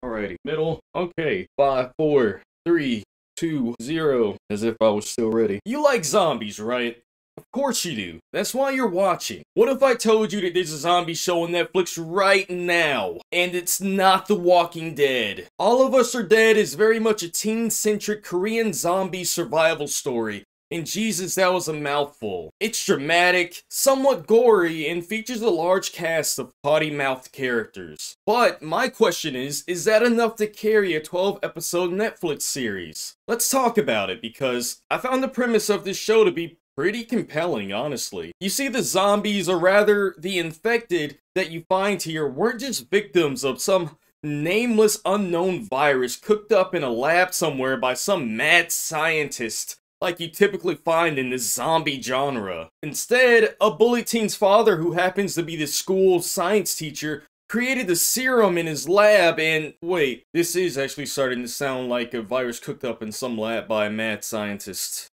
Alrighty, middle. Okay, 5, 4, 3, 2, 0. As if I was still ready. You like zombies, right? Of course you do. That's why you're watching. What if I told you that there's a zombie show on Netflix right now, and it's not The Walking Dead? All of Us Are Dead is very much a teen-centric Korean zombie survival story. And Jesus, that was a mouthful. It's dramatic, somewhat gory, and features a large cast of potty-mouthed characters. But my question is that enough to carry a 12-episode Netflix series? Let's talk about it, because I found the premise of this show to be pretty compelling, honestly. You see, the zombies, or rather, the infected that you find here, weren't just victims of some nameless unknown virus cooked up in a lab somewhere by some mad scientist like you typically find in this zombie genre. Instead, a bully teen's father, who happens to be the school's science teacher, created the serum in his lab and... Wait, this is actually starting to sound like a virus cooked up in some lab by a mad scientist.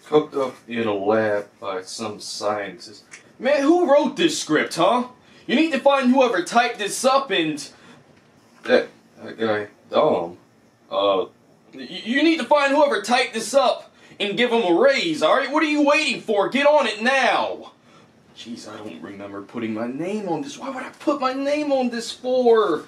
Cooked up in a lab by some scientist. Man, who wrote this script, huh? You need to find whoever typed this up and... That guy, Dom. You need to find whoever typed this up and give him a raise, alright? What are you waiting for? Get on it now! Jeez, I don't remember putting my name on this. Why would I put my name on this for?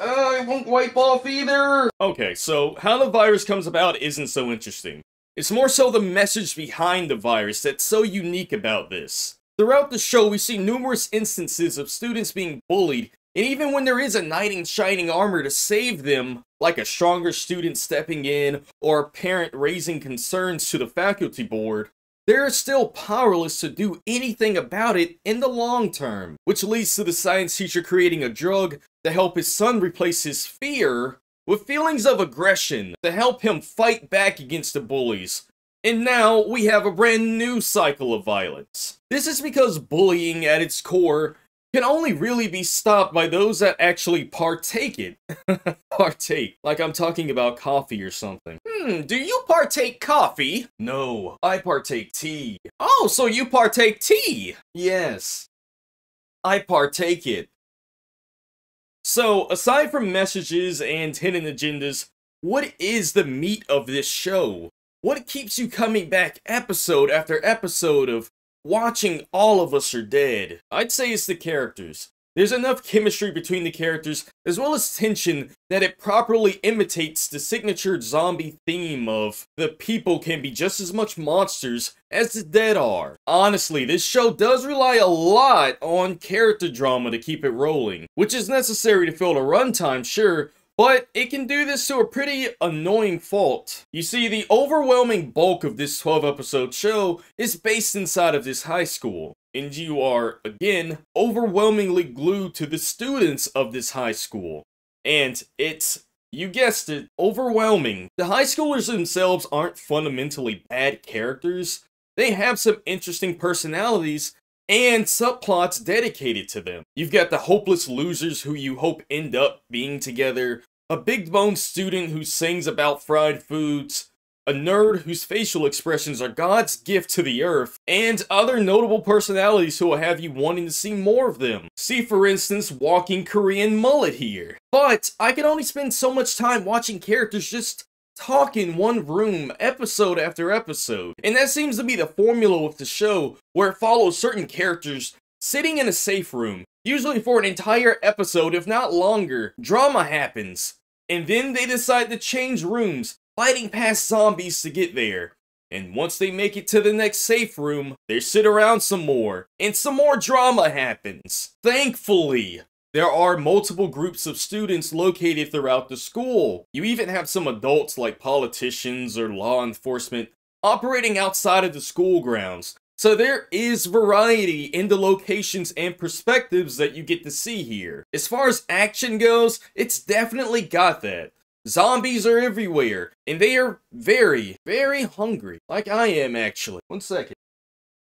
It won't wipe off either! Okay, so how the virus comes about isn't so interesting. It's more so the message behind the virus that's so unique about this. Throughout the show, we see numerous instances of students being bullied, and even when there is a knight in shining armor to save them, like a stronger student stepping in, or a parent raising concerns to the faculty board, they're still powerless to do anything about it in the long term. Which leads to the science teacher creating a drug to help his son replace his fear with feelings of aggression to help him fight back against the bullies. And now we have a brand new cycle of violence. This is because bullying at its core can only really be stopped by those that actually partake it. Partake. Like I'm talking about coffee or something. Do you partake coffee? No, I partake tea. Oh, so you partake tea? Yes, I partake it. So, aside from messages and hidden agendas, what is the meat of this show? What keeps you coming back episode after episode of watching All of Us Are Dead? I'd say it's the characters. There's enough chemistry between the characters, as well as tension, that it properly imitates the signature zombie theme of the people can be just as much monsters as the dead are. Honestly, this show does rely a lot on character drama to keep it rolling, which is necessary to fill the runtime, sure, but it can do this to a pretty annoying fault. You see, the overwhelming bulk of this 12-episode show is based inside of this high school, and you are, again, overwhelmingly glued to the students of this high school. And it's, you guessed it, overwhelming. The high schoolers themselves aren't fundamentally bad characters. They have some interesting personalities and subplots dedicated to them. You've got the hopeless losers who you hope end up being together, a big-boned student who sings about fried foods, a nerd whose facial expressions are God's gift to the earth, and other notable personalities who will have you wanting to see more of them. See, for instance, walking Korean mullet here. But I can only spend so much time watching characters just talk in one room, episode after episode. And that seems to be the formula with the show, where it follows certain characters sitting in a safe room, usually for an entire episode, if not longer. Drama happens, and then they decide to change rooms, fighting past zombies to get there. And once they make it to the next safe room, they sit around some more, and some more drama happens. Thankfully, there are multiple groups of students located throughout the school. You even have some adults like politicians or law enforcement operating outside of the school grounds. So there is variety in the locations and perspectives that you get to see here. As far as action goes, it's definitely got that. Zombies are everywhere, and they are very, very hungry. Like I am, actually. 1 second.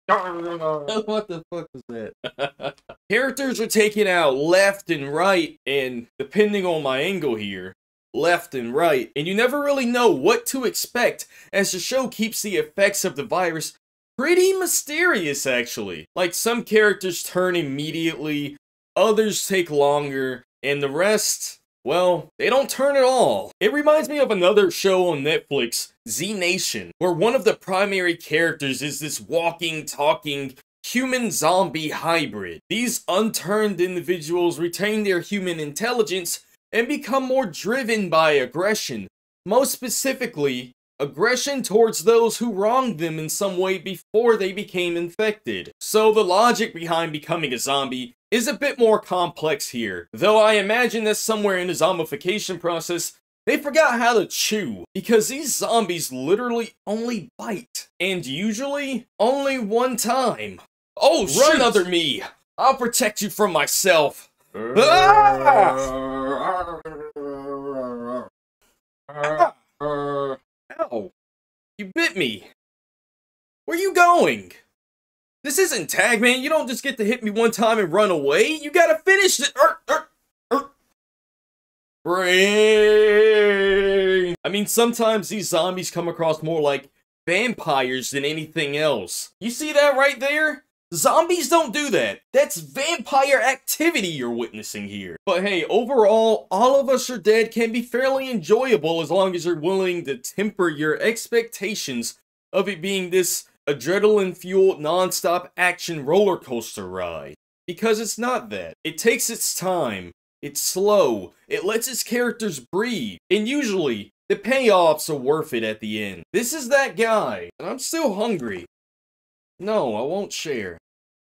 What the fuck was that? Characters are taken out left and right, and depending on my angle here, left and right, and you never really know what to expect as the show keeps the effects of the virus pretty mysterious, actually. Like, some characters turn immediately, others take longer, and the rest, Well, they don't turn at all. It reminds me of another show on Netflix, Z Nation, where one of the primary characters is this walking, talking, human-zombie hybrid. These unturned individuals retain their human intelligence and become more driven by aggression. Most specifically, aggression towards those who wronged them in some way before they became infected. So the logic behind becoming a zombie is a bit more complex here, though I imagine that somewhere in the zombification process, they forgot how to chew, because these zombies literally only bite, and usually only one time. Oh, run, other me! I'll protect you from myself. Ah! Ow! You bit me! Where you going? This isn't tag, man. You don't just get to hit me one time and run away. You gotta finish it. Brain. I mean, sometimes these zombies come across more like vampires than anything else. You see that right there? Zombies don't do that. That's vampire activity you're witnessing here. But hey, overall, All of Us Are Dead can be fairly enjoyable as long as you're willing to temper your expectations of it being this adrenaline-fueled, non-stop action roller coaster ride. Because it's not that. It takes its time. It's slow. It lets its characters breathe. And usually, the payoffs are worth it at the end. This is that guy. And I'm still hungry. No, I won't share.